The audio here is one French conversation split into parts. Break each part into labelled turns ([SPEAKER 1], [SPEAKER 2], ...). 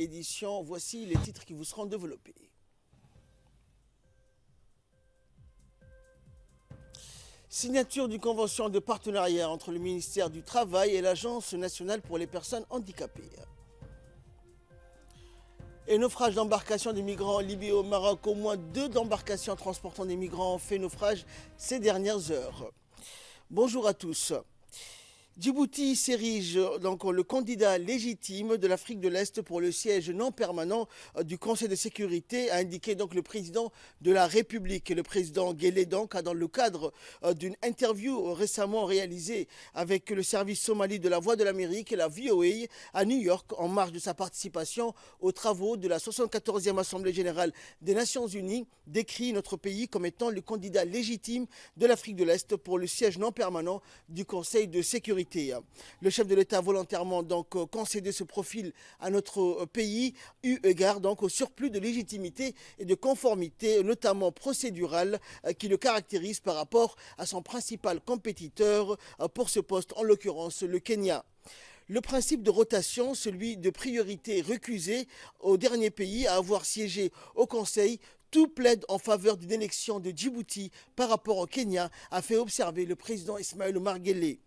[SPEAKER 1] édition. Voici les titres qui vous seront développés. Signature d'une convention de partenariat entre le ministère du Travail et l'Agence nationale pour les personnes handicapées. Et naufrage d'embarcation des migrants en Libye au Maroc. Au moins 2 embarcations transportant des migrants ont fait naufrage ces dernières heures. Bonjour à tous. Djibouti s'érige donc le candidat légitime de l'Afrique de l'Est pour le siège non permanent du Conseil de sécurité, a indiqué donc le président de la République. Le président Guelleh donc a, dans le cadre d'une interview récemment réalisée avec le service somali de la Voix de l'Amérique et la VOA à New York, en marge de sa participation aux travaux de la 74e Assemblée générale des Nations unies, décrit notre pays comme étant le candidat légitime de l'Afrique de l'Est pour le siège non permanent du Conseil de sécurité. Le chef de l'État a volontairement donc concédé ce profil à notre pays, eu égard donc au surplus de légitimité et de conformité, notamment procédurale, qui le caractérise par rapport à son principal compétiteur pour ce poste, en l'occurrence le Kenya. Le principe de rotation, celui de priorité recusée au dernier pays à avoir siégé au Conseil, tout plaide en faveur d'une élection de Djibouti par rapport au Kenya, a fait observer le président Ismaël Omar Guelleh.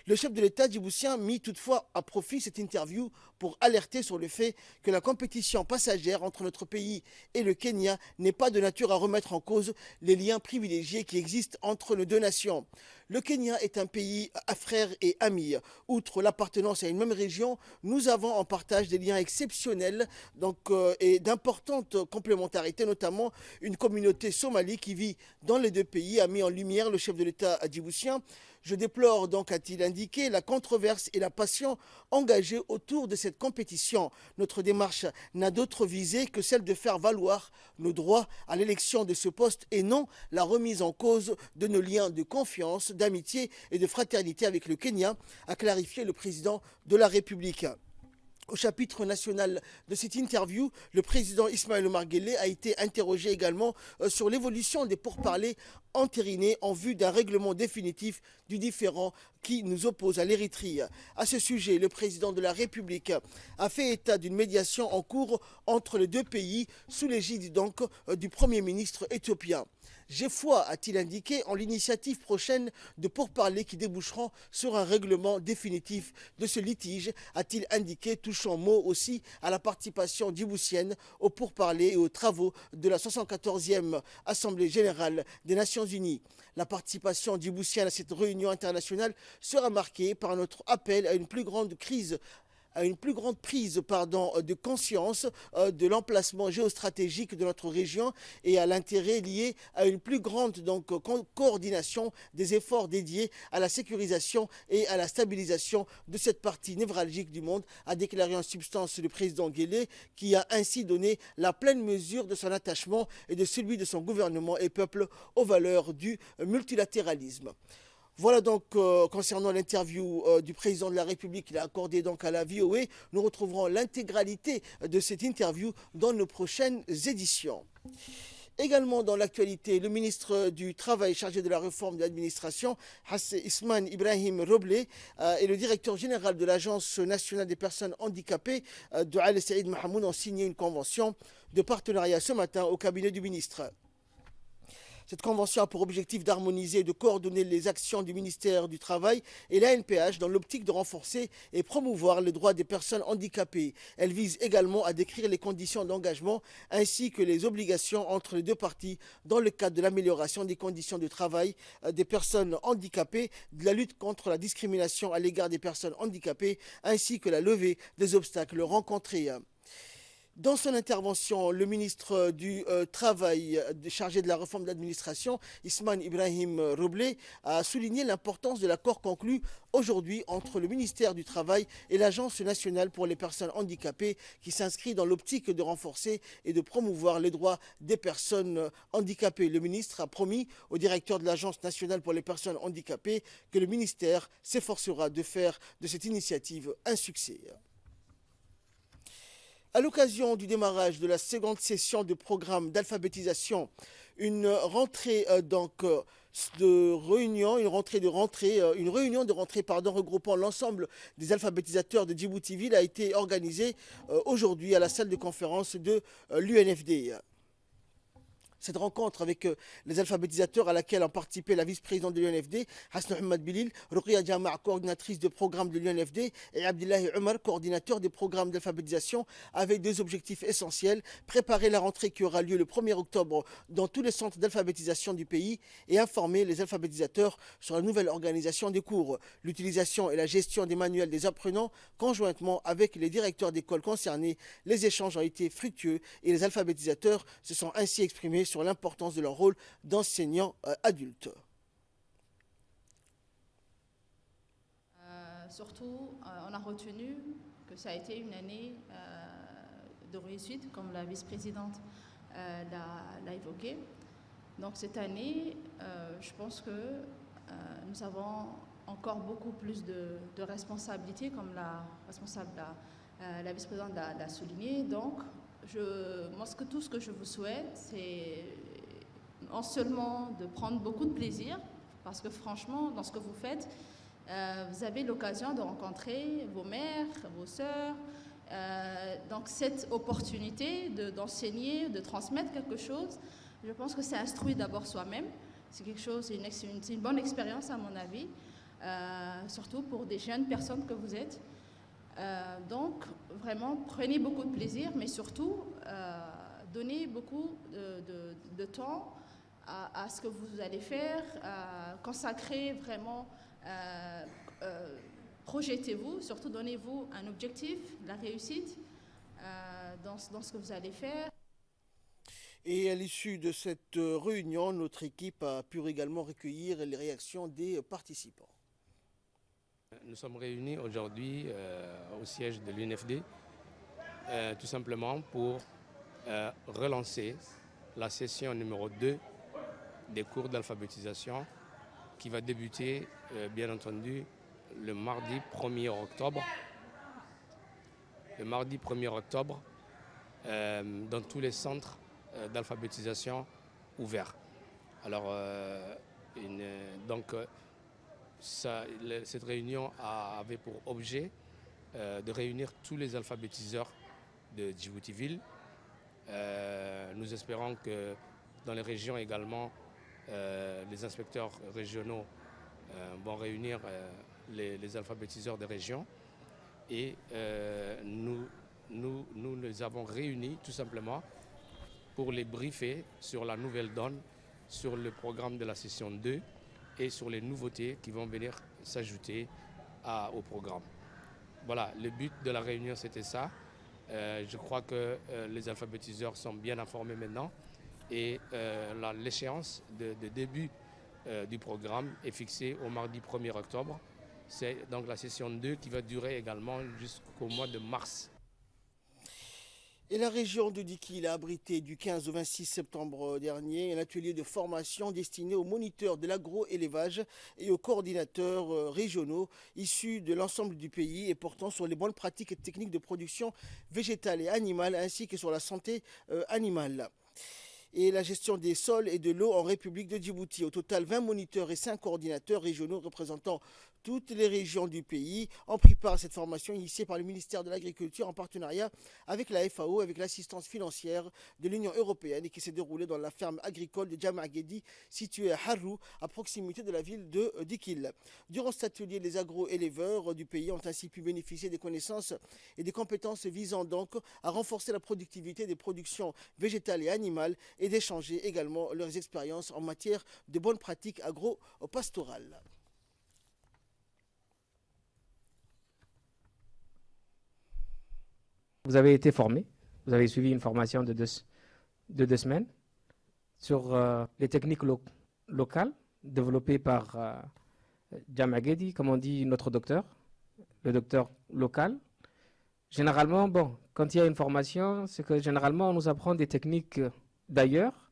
[SPEAKER 1] Le chef de l'État djiboutien mit toutefois à profit cette interview pour alerter sur le fait que la compétition passagère entre notre pays et le Kenya n'est pas de nature à remettre en cause les liens privilégiés qui existent entre nos deux nations. Le Kenya est un pays frère et ami. Outre l'appartenance à une même région, nous avons en partage des liens exceptionnels et d'importantes complémentarités, notamment une communauté somalie qui vit dans les deux pays, a mis en lumière le chef de l'État djiboutien. Je déplore donc, a-t-il indiqué, la controverse et la passion engagée autour de cette compétition. Notre démarche n'a d'autre visée que celle de faire valoir nos droits à l'élection de ce poste et non la remise en cause de nos liens de confiance, d'amitié et de fraternité avec le Kenya, a clarifié le président de la République. Au chapitre national de cette interview, le président Ismaël Omar Guelleh a été interrogé également sur l'évolution des pourparlers entérinés en vue d'un règlement définitif du différend qui nous oppose à l'Érythrée. À ce sujet, le président de la République a fait état d'une médiation en cours entre les deux pays sous l'égide donc du Premier ministre éthiopien. J'ai foi, a-t-il indiqué, en l'initiative prochaine de pourparlers qui déboucheront sur un règlement définitif de ce litige, a-t-il indiqué, touchant mot aussi à la participation djiboutienne aux pourparlers et aux travaux de la 74e Assemblée générale des Nations unies. La participation djiboutienne à cette réunion internationale sera marquée par notre appel à une plus grande prise de conscience de l'emplacement géostratégique de notre région et à l'intérêt lié à une plus grande coordination des efforts dédiés à la sécurisation et à la stabilisation de cette partie névralgique du monde, a déclaré en substance le président Guelleh, qui a ainsi donné la pleine mesure de son attachement et de celui de son gouvernement et peuple aux valeurs du multilatéralisme. Voilà donc concernant l'interview du président de la République qu'il a accordé donc à la VOA. Nous retrouverons l'intégralité de cette interview dans nos prochaines éditions. Également dans l'actualité, le ministre du Travail chargé de la réforme de l'administration, Isman Ibrahim Roblé, et le directeur général de l'Agence nationale des personnes handicapées, Doual Saïd Mahamoud, ont signé une convention de partenariat ce matin au cabinet du ministre. Cette convention a pour objectif d'harmoniser et de coordonner les actions du ministère du Travail et l'ANPH dans l'optique de renforcer et promouvoir les droits des personnes handicapées. Elle vise également à décrire les conditions d'engagement ainsi que les obligations entre les deux parties dans le cadre de l'amélioration des conditions de travail des personnes handicapées, de la lutte contre la discrimination à l'égard des personnes handicapées ainsi que la levée des obstacles rencontrés. Dans son intervention, le ministre du Travail chargé de la réforme de l'administration, Isman Ibrahim Roblé, a souligné l'importance de l'accord conclu aujourd'hui entre le ministère du Travail et l'Agence nationale pour les personnes handicapées qui s'inscrit dans l'optique de renforcer et de promouvoir les droits des personnes handicapées. Le ministre a promis au directeur de l'Agence nationale pour les personnes handicapées que le ministère s'efforcera de faire de cette initiative un succès. À l'occasion du démarrage de la seconde session du programme d'alphabétisation, une rentrée de réunion, une réunion de rentrée regroupant l'ensemble des alphabétisateurs de Djibouti-Ville a été organisée aujourd'hui à la salle de conférence de l'UNFD. Cette rencontre avec les alphabétisateurs à laquelle ont participé la vice-présidente de l'UNFD, Hassan Mohamed Bilil, Ruqia Jama, coordinatrice de programme de l'UNFD, et Abdillahi Omar, coordinateur des programmes d'alphabétisation, avec deux objectifs essentiels: préparer la rentrée qui aura lieu le 1er octobre dans tous les centres d'alphabétisation du pays et informer les alphabétisateurs sur la nouvelle organisation des cours, l'utilisation et la gestion des manuels des apprenants conjointement avec les directeurs d'écoles concernés. Les échanges ont été fructueux et les alphabétisateurs se sont ainsi exprimés sur l'importance de leur rôle d'enseignants adultes.
[SPEAKER 2] Surtout, on a retenu que ça a été une année de réussite, comme la vice-présidente l'a évoqué. Donc cette année, je pense que nous avons encore beaucoup plus de responsabilités, comme la responsable, la vice-présidente l'a souligné. Donc, tout ce que je vous souhaite, c'est non seulement de prendre beaucoup de plaisir, parce que franchement, dans ce que vous faites, vous avez l'occasion de rencontrer vos mères, vos sœurs. Donc cette opportunité d'enseigner, de transmettre quelque chose, je pense que c'est instruire d'abord soi-même. C'est quelque chose, c'est une bonne expérience à mon avis, surtout pour des jeunes personnes que vous êtes. Donc, vraiment, prenez beaucoup de plaisir, mais surtout, donnez beaucoup de temps à ce que vous allez faire, consacrez vraiment, projetez-vous, surtout donnez-vous un objectif, la réussite dans ce que vous allez faire.
[SPEAKER 1] Et à l'issue de cette réunion, notre équipe a pu également recueillir les réactions des participants.
[SPEAKER 3] Nous sommes réunis aujourd'hui au siège de l'UNFD, tout simplement pour relancer la session numéro 2 des cours d'alphabétisation qui va débuter, bien entendu, le mardi 1er octobre. Le mardi 1er octobre, dans tous les centres d'alphabétisation ouverts. Alors, cette réunion avait pour objet de réunir tous les alphabétiseurs de Djibouti-Ville. Nous espérons que dans les régions également, les inspecteurs régionaux vont réunir les alphabétiseurs des régions. Et nous les avons réunis tout simplement pour les briefer sur la nouvelle donne, sur le programme de la session 2 et sur les nouveautés qui vont venir s'ajouter au programme. Voilà, le but de la réunion, c'était ça. Je crois que les alphabétiseurs sont bien informés maintenant et l'échéance de début du programme est fixée au mardi 1er octobre. C'est donc la session 2 qui va durer également jusqu'au mois de mars.
[SPEAKER 1] Et la région de Dikil a abrité du 15 au 26 septembre dernier un atelier de formation destiné aux moniteurs de l'agro-élevage et aux coordinateurs régionaux issus de l'ensemble du pays et portant sur les bonnes pratiques et techniques de production végétale et animale ainsi que sur la santé animale et la gestion des sols et de l'eau en République de Djibouti. Au total, 20 moniteurs et 5 coordinateurs régionaux représentant toutes les régions du pays ont pris part à cette formation initiée par le ministère de l'Agriculture en partenariat avec la FAO, avec l'assistance financière de l'Union européenne et qui s'est déroulée dans la ferme agricole de Djamagedi, située à Harrou, à proximité de la ville de Dikil. Durant cet atelier, les agro-éleveurs du pays ont ainsi pu bénéficier des connaissances et des compétences visant donc à renforcer la productivité des productions végétales et animales et d'échanger également leurs expériences en matière de bonnes pratiques agro-pastorales.
[SPEAKER 4] Vous avez été formé, vous avez suivi une formation de deux semaines sur les techniques locales développées par Djamagedi, comme on dit notre docteur, le docteur local. Généralement, quand il y a une formation, c'est que généralement on nous apprend des techniques d'ailleurs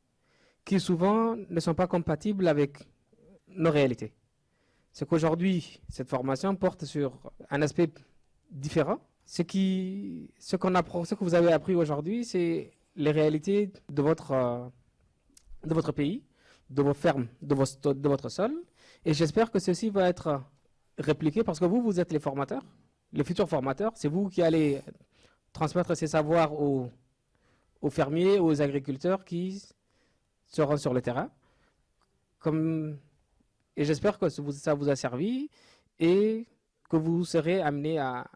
[SPEAKER 4] qui souvent ne sont pas compatibles avec nos réalités. C'est qu'aujourd'hui, cette formation porte sur un aspect différent. Ce qu'on apprend, ce que vous avez appris aujourd'hui, c'est les réalités de votre pays, de vos fermes, de votre sol. Et j'espère que ceci va être répliqué parce que vous êtes les formateurs, les futurs formateurs. C'est vous qui allez transmettre ces savoirs aux fermiers, aux agriculteurs qui seront sur le terrain. Et j'espère que ça vous a servi et que vous serez amené à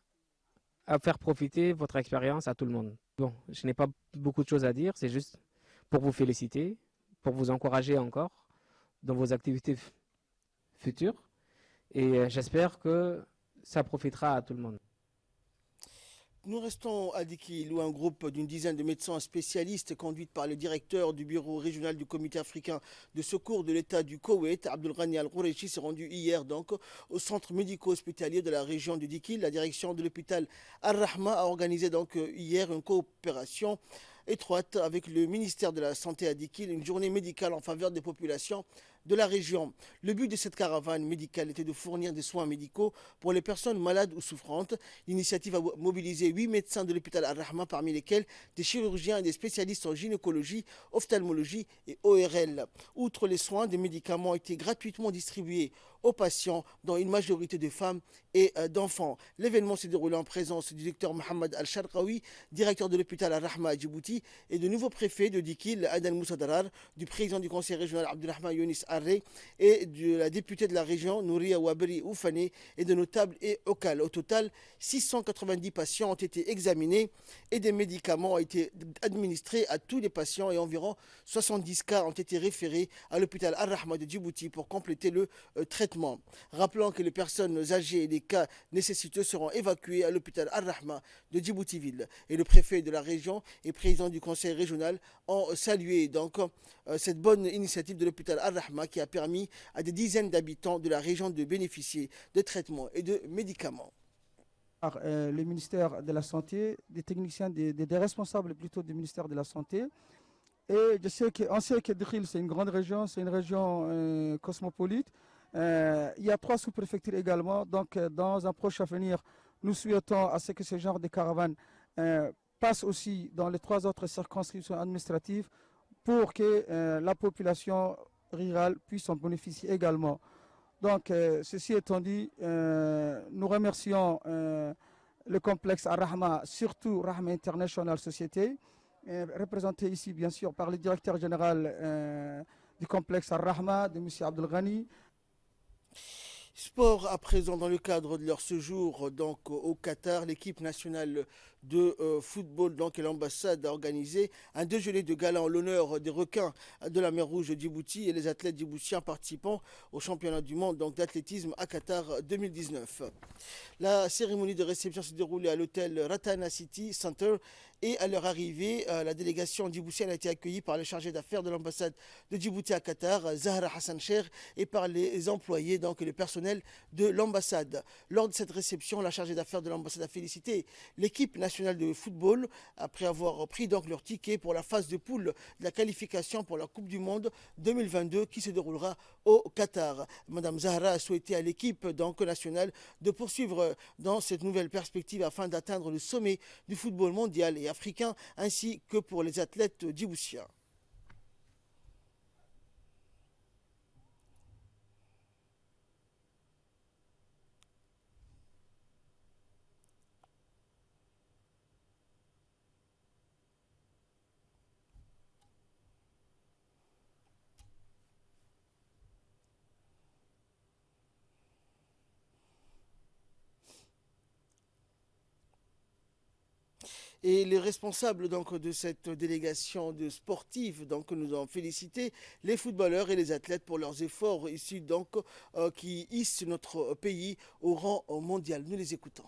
[SPEAKER 4] faire profiter votre expérience à tout le monde. Bon, je n'ai pas beaucoup de choses à dire, c'est juste pour vous féliciter, pour vous encourager encore dans vos activités futures. Et j'espère que ça profitera à tout le monde.
[SPEAKER 1] Nous restons à Dikil, où un groupe d'une dizaine de médecins spécialistes, conduits par le directeur du bureau régional du comité africain de secours de l'État du Koweït, Abdelghani Al-Ghoureichi, s'est rendu hier donc au centre médico-hospitalier de la région de Dikil. La direction de l'hôpital Al-Rahma a organisé donc hier une coopération étroite avec le ministère de la Santé à Dikil, une journée médicale en faveur des populations de la région. Le but de cette caravane médicale était de fournir des soins médicaux pour les personnes malades ou souffrantes. L'initiative a mobilisé 8 médecins de l'hôpital Al-Rahma, parmi lesquels des chirurgiens et des spécialistes en gynécologie, ophtalmologie et ORL. Outre les soins, des médicaments ont été gratuitement distribués aux patients, dont une majorité de femmes et d'enfants. L'événement s'est déroulé en présence du docteur Mohamed Al-Sharqawi, directeur de l'hôpital Al-Rahma à Djibouti, et de nouveau préfet de Dikil, Adan Moussa Darar, du président du conseil régional Abdelrahman Younis Arré et de la députée de la région Nouria Wabri Oufane et de notables et Okal. Au total, 690 patients ont été examinés et des médicaments ont été administrés à tous les patients et environ 70 cas ont été référés à l'hôpital Al-Rahma de Djibouti pour compléter le traitement. Rappelons que les personnes âgées et les cas nécessiteux seront évacués à l'hôpital Al-Rahma de Djibouti-Ville. Et le préfet de la région et président du conseil régional ont salué donc cette bonne initiative de l'hôpital Al-Rahma qui a permis à des dizaines d'habitants de la région de bénéficier de traitements et de médicaments.
[SPEAKER 5] Le ministère de la Santé, des techniciens, des responsables plutôt du ministère de la Santé. Et on sait que Dikil, c'est une grande région, c'est une région cosmopolite. Il y a 3 sous-préfectures également. Donc, dans un proche avenir, nous souhaitons à ce que ce genre de caravane passe aussi dans les 3 autres circonscriptions administratives pour que la population rurale puisse en bénéficier également. Donc, ceci étant dit, nous remercions le complexe Al-Rahma, surtout Rahma International Société, représenté ici bien sûr par le directeur général du complexe Al-Rahma, de M. Abdelghani.
[SPEAKER 1] Sport à présent, dans le cadre de leur séjour donc, au Qatar, l'équipe nationale de football donc, et l'ambassade a organisé un déjeuner de gala en l'honneur des requins de la mer Rouge de Djibouti et les athlètes djiboutiens participant au championnat du monde d'athlétisme à Qatar 2019. La cérémonie de réception s'est déroulée à l'hôtel Ratana City Center et à leur arrivée, la délégation djiboutienne a été accueillie par le chargé d'affaires de l'ambassade de Djibouti à Qatar, Zahra Hassan Cher, et par les employés, donc le personnel de l'ambassade. Lors de cette réception, la chargée d'affaires de l'ambassade a félicité l'équipe nationale de football après avoir pris donc leur ticket pour la phase de poule de la qualification pour la Coupe du Monde 2022 qui se déroulera au Qatar. Madame Zahra a souhaité à l'équipe donc nationale de poursuivre dans cette nouvelle perspective afin d'atteindre le sommet du football mondial et africain ainsi que pour les athlètes djiboutiens. Et les responsables donc, de cette délégation de sportifs donc, nous ont félicité les footballeurs et les athlètes pour leurs efforts ici donc, qui hissent notre pays au rang mondial. Nous les écoutons.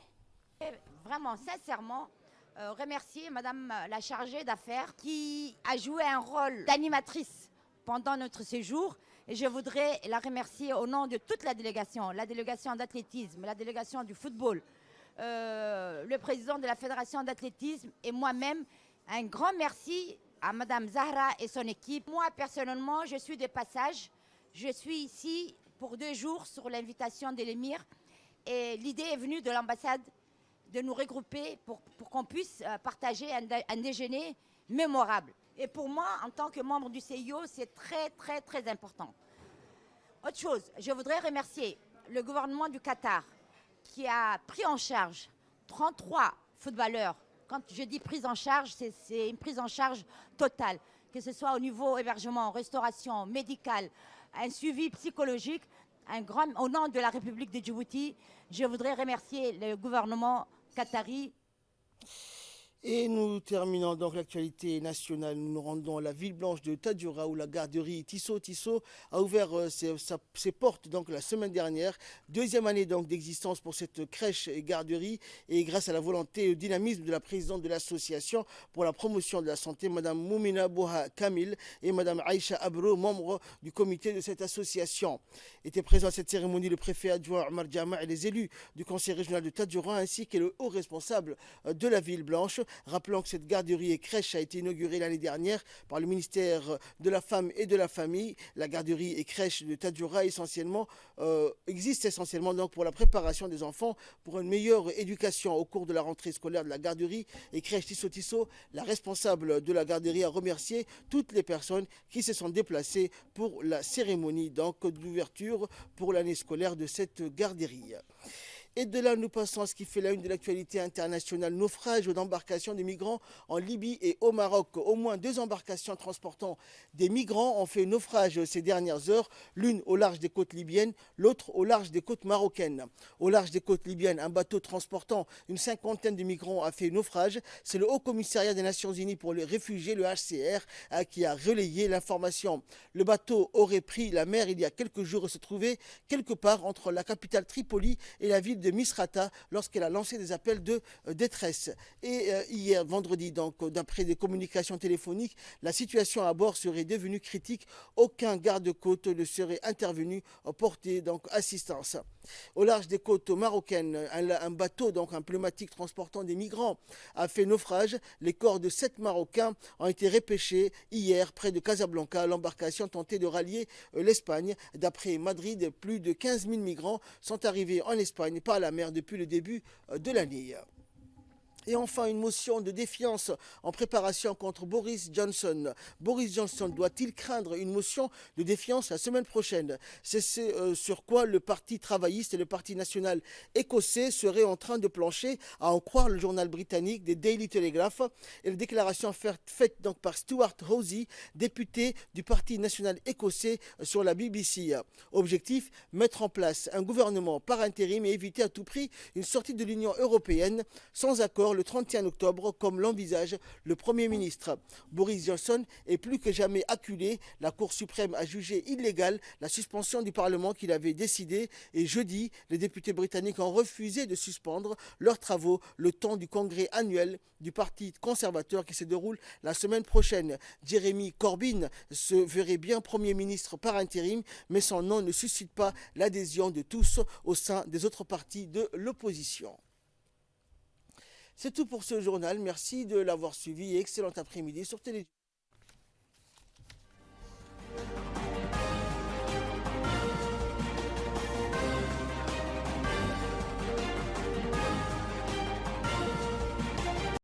[SPEAKER 6] Vraiment, sincèrement, remercier Madame la chargée d'affaires qui a joué un rôle d'animatrice pendant notre séjour. Et je voudrais la remercier au nom de toute la délégation d'athlétisme, la délégation du football, le président de la fédération d'athlétisme et moi-même. Un grand merci à Madame Zahra et son équipe. Moi, personnellement, je suis de passage. Je suis ici pour 2 jours sur l'invitation de l'émir. Et l'idée est venue de l'ambassade de nous regrouper pour qu'on puisse partager un déjeuner mémorable. Et pour moi, en tant que membre du CIO, c'est très, très, très important. Autre chose, je voudrais remercier le gouvernement du Qatar qui a pris en charge 33 footballeurs. Quand je dis prise en charge, c'est une prise en charge totale, que ce soit au niveau hébergement, restauration, médical, un suivi psychologique. Au nom de la République de Djibouti, je voudrais remercier le gouvernement qatari.
[SPEAKER 1] Et nous terminons donc l'actualité nationale. Nous nous rendons à la ville blanche de Tadjoura où la garderie Tissot a ouvert ses portes donc la semaine dernière. Deuxième année donc d'existence pour cette crèche et garderie, et grâce à la volonté et au dynamisme de la présidente de l'association pour la promotion de la santé, Madame Moumina Bouha Kamil, et Madame Aïcha Abro, membre du comité de cette association. Étaient présents à cette cérémonie le préfet adjoint Omar Djama et les élus du conseil régional de Tadjoura ainsi que le haut responsable de la ville blanche. Rappelons que cette garderie et crèche a été inaugurée l'année dernière par le ministère de la Femme et de la Famille. La garderie et crèche de Tadjoura existe essentiellement donc pour la préparation des enfants pour une meilleure éducation. Au cours de la rentrée scolaire de la garderie et crèche Tissot, la responsable de la garderie a remercié toutes les personnes qui se sont déplacées pour la cérémonie d'ouverture pour l'année scolaire de cette garderie. Et de là, nous passons à ce qui fait la une de l'actualité internationale. Naufrage d'embarcations de migrants en Libye et au Maroc. Au moins 2 embarcations transportant des migrants ont fait naufrage ces dernières heures. L'une au large des côtes libyennes, l'autre au large des côtes marocaines. Au large des côtes libyennes, un bateau transportant une 50aine de migrants a fait naufrage. C'est le Haut Commissariat des Nations Unies pour les réfugiés, le HCR, qui a relayé l'information. Le bateau aurait pris la mer il y a quelques jours et se trouvait quelque part entre la capitale Tripoli et la ville de Misrata lorsqu'elle a lancé des appels de détresse. Et hier, vendredi, donc, d'après des communications téléphoniques, la situation à bord serait devenue critique. Aucun garde-côte ne serait intervenu pour porter donc assistance. Au large des côtes marocaines, un bateau, donc un pneumatique transportant des migrants, a fait naufrage. Les corps de 7 Marocains ont été repêchés hier près de Casablanca. L'embarcation tentait de rallier l'Espagne. D'après Madrid, plus de 15 000 migrants sont arrivés en Espagne par la mer depuis le début de l'année. Et enfin, une motion de défiance en préparation contre Boris Johnson. Boris Johnson doit-il craindre une motion de défiance la semaine prochaine? C'est sur quoi le Parti travailliste et le Parti national écossais seraient en train de plancher, à en croire le journal britannique des Daily Telegraph. Et la déclaration faite donc par Stuart Hosey, député du Parti national écossais sur la BBC. Objectif, mettre en place un gouvernement par intérim et éviter à tout prix une sortie de l'Union européenne sans accord le 31 octobre, comme l'envisage le Premier ministre. Boris Johnson est plus que jamais acculé. La Cour suprême a jugé illégale la suspension du Parlement qu'il avait décidé et jeudi, les députés britanniques ont refusé de suspendre leurs travaux le temps du congrès annuel du Parti conservateur qui se déroule la semaine prochaine. Jeremy Corbyn se verrait bien Premier ministre par intérim, mais son nom ne suscite pas l'adhésion de tous au sein des autres partis de l'opposition. C'est tout pour ce journal. Merci de l'avoir suivi et excellent après-midi sur Télévision.